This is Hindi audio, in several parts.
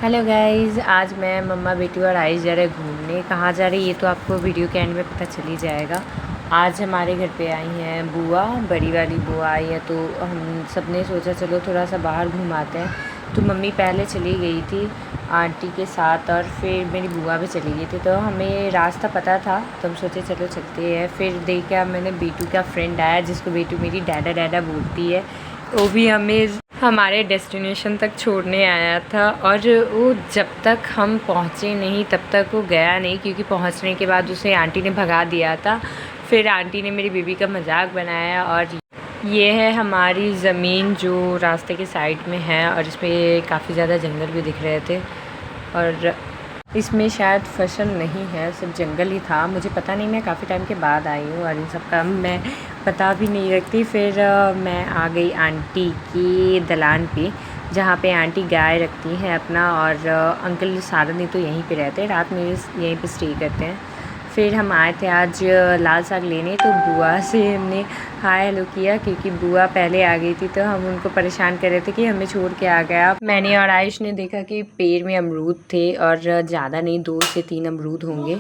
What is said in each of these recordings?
हेलो गाइस, आज मैं मम्मा बेटी और आयुष जा रहे घूमने। कहाँ जा रही है ये तो आपको वीडियो के एंड में पता चल ही जाएगा। आज हमारे घर पे आई हैं बुआ, बड़ी वाली बुआ आई है, तो हम सब ने सोचा चलो थोड़ा सा बाहर घुमाते हैं। तो मम्मी पहले चली गई थी आंटी के साथ और फिर मेरी बुआ भी चली गई थी, तो हमें रास्ता पता था तो हम सोचे चलो चलते हैं। फिर देखा मैंने बेटू का फ्रेंड आया जिसको बेटू मेरी डैडा डैडा बोलती है, वो भी हमें हमारे डेस्टिनेशन तक छोड़ने आया था। और वो जब तक हम पहुँचे नहीं तब तक वो गया नहीं, क्योंकि पहुँचने के बाद उसे आंटी ने भगा दिया था। फिर आंटी ने मेरी बेबी का मजाक बनाया। और ये है हमारी ज़मीन जो रास्ते के साइड में है, और इस पर काफ़ी ज़्यादा जंगल भी दिख रहे थे। और इसमें शायद फसल नहीं है, सिर्फ जंगल ही था। मुझे पता नहीं, मैं काफ़ी टाइम के बाद आई हूँ और इन सब का मैं पता भी नहीं रखती। फिर मैं आ गई आंटी की दलान पे, जहाँ पे आंटी गाय रखती हैं अपना, और अंकल सारा दिन तो यहीं पे रहते हैं, रात में यहीं पे स्टे करते हैं। फिर हम आए थे आज लाल साग लेने, तो बुआ से हमने हाय हेलो किया, क्योंकि बुआ पहले आ गई थी तो हम उनको परेशान कर रहे थे कि हमें छोड़ के आ गया। मैंने और आयुष ने देखा कि पेड़ में अमरूद थे, और ज़्यादा नहीं 2 से 3 अमरूद होंगे।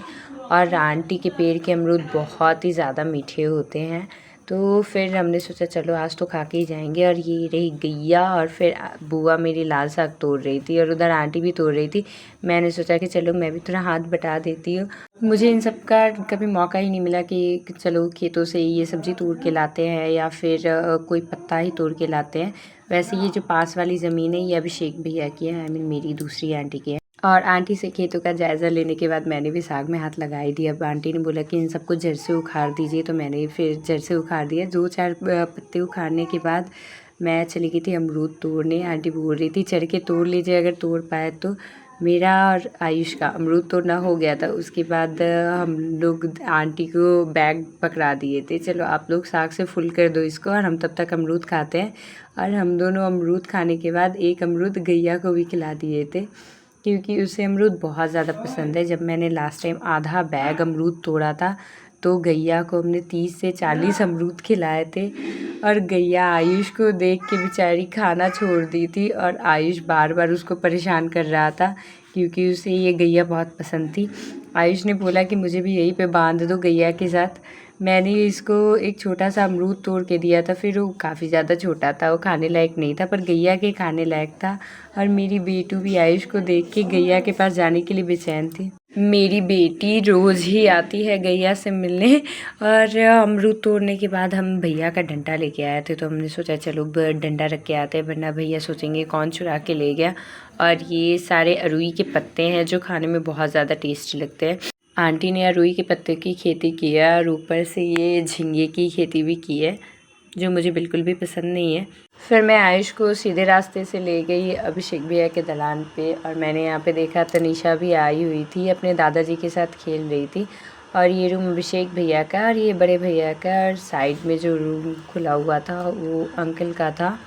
और आंटी के पेड़ के अमरूद बहुत ही ज़्यादा मीठे होते हैं, तो फिर हमने सोचा चलो आज तो खा के ही जाएंगे। और ये रही गैया, और फिर बुआ मेरी लाल साग तोड़ रही थी और उधर आंटी भी तोड़ रही थी। मैंने सोचा कि चलो मैं भी थोड़ा हाथ बटा देती हूँ। मुझे इन सब का कभी मौका ही नहीं मिला कि चलो खेतों से ये सब्ज़ी तोड़ के लाते हैं या फिर कोई पत्ता ही तोड़ के लाते हैं। वैसे ये जो पास वाली ज़मीन है ये अभिषेक भैया की है, मेरी दूसरी आंटी की है। और आंटी से खेतों का जायज़ा लेने के बाद मैंने भी साग में हाथ लगा ही दिया। अब आंटी ने बोला कि इन सबको जड़ से उखाड़ दीजिए, तो मैंने फिर जड़ से उखाड़ दिया। 2-4 पत्ते उखाड़ने के बाद मैं चली गई थी अमरूद तोड़ने। आंटी बोल रही थी चढ़ के तोड़ लीजिए, अगर तोड़ पाए तो। मेरा और आयुष का अमरूद तोड़ना हो गया था। उसके बाद हम लोग आंटी को बैग पकड़ा दिए थे, चलो आप लोग साग से फुल कर दो इसको और हम तब तक अमरूद खाते हैं। और हम दोनों अमरूद खाने के बाद एक अमरूद गैया को भी खिला दिए थे, क्योंकि उसे अमरूद बहुत ज़्यादा पसंद है। जब मैंने लास्ट टाइम आधा बैग अमरूद तोड़ा था तो गैया को हमने 30 से 40 अमरूद खिलाए थे। और गैया आयुष को देख के बेचारी खाना छोड़ दी थी, और आयुष बार बार उसको परेशान कर रहा था क्योंकि उसे ये गैया बहुत पसंद थी। आयुष ने बोला कि मुझे भी यहीं पे बांध दो गैया के साथ। मैंने इसको एक छोटा सा अमरूद तोड़ के दिया था, फिर वो काफ़ी ज़्यादा छोटा था, वो खाने लायक नहीं था, पर गैया के खाने लायक था। और मेरी बेटू भी आयुष को देख के गैया के पास जाने के लिए बेचैन थी। मेरी बेटी रोज़ ही आती है गैया से मिलने। और अमरूद तोड़ने के बाद हम भैया का डंडा लेके आए थे, तो हमने सोचा चलो डंडा रख के आते हैं, वरना भैया सोचेंगे कौन चुरा के ले गया। और ये सारे अरुई के पत्ते हैं जो खाने में बहुत ज़्यादा टेस्टी लगते हैं। आंटी ने अरुई के पत्ते की खेती की है, और ऊपर से ये झींगे की खेती भी की है, जो मुझे बिल्कुल भी पसंद नहीं है। फिर मैं आयुष को सीधे रास्ते से ले गई अभिषेक भैया के दलान पे, और मैंने यहाँ पे देखा तनीषा भी आई हुई थी, अपने दादाजी के साथ खेल रही थी। और ये रूम अभिषेक भैया का और ये बड़े भैया का, और साइड में जो रूम खुला हुआ था वो अंकल का था।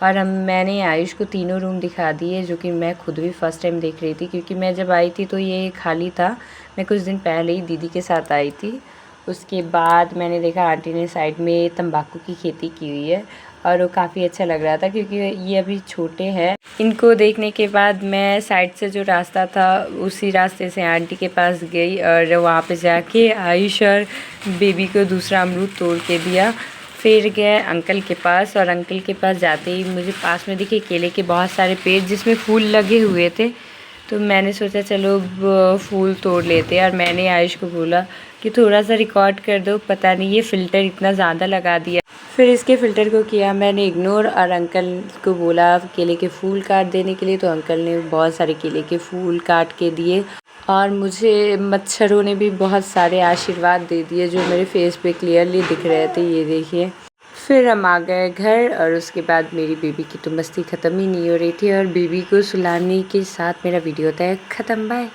और मैंने आयुष को तीनों रूम दिखा दिए, जो कि मैं खुद भी फ़र्स्ट टाइम देख रही थी, क्योंकि मैं जब आई थी तो ये खाली था। मैं कुछ दिन पहले ही दीदी के साथ आई थी। उसके बाद मैंने देखा आंटी ने साइड में तंबाकू की खेती की हुई है, और वो काफ़ी अच्छा लग रहा था क्योंकि ये अभी छोटे हैं। इनको देखने के बाद मैं साइड से जो रास्ता था उसी रास्ते से आंटी के पास गई, और वहाँ पे जाके आयुष और बेबी को दूसरा अमरूद तोड़ के दिया। फिर गए अंकल के पास, और अंकल के पास जाते ही मुझे पास में दिखे केले के बहुत सारे पेड़ जिसमें फूल लगे हुए थे, तो मैंने सोचा चलो फूल तोड़ लेते हैं। और मैंने आयुष को बोला कि थोड़ा सा रिकॉर्ड कर दो, पता नहीं ये फ़िल्टर इतना ज़्यादा लगा दिया। फिर इसके फ़िल्टर को किया मैंने इग्नोर, और अंकल को बोला केले के फूल काट देने के लिए, तो अंकल ने बहुत सारे केले के फूल काट के दिए। और मुझे मच्छरों ने भी बहुत सारे आशीर्वाद दे दिए जो मेरे फेस पे क्लियरली दिख रहे थे, ये देखिए। फिर हम आ गए घर, और उसके बाद मेरी बेबी की तो मस्ती ख़त्म ही नहीं हो रही थी, और बेबी को सुलाने के साथ मेरा वीडियो होता है ख़त्म। बाय।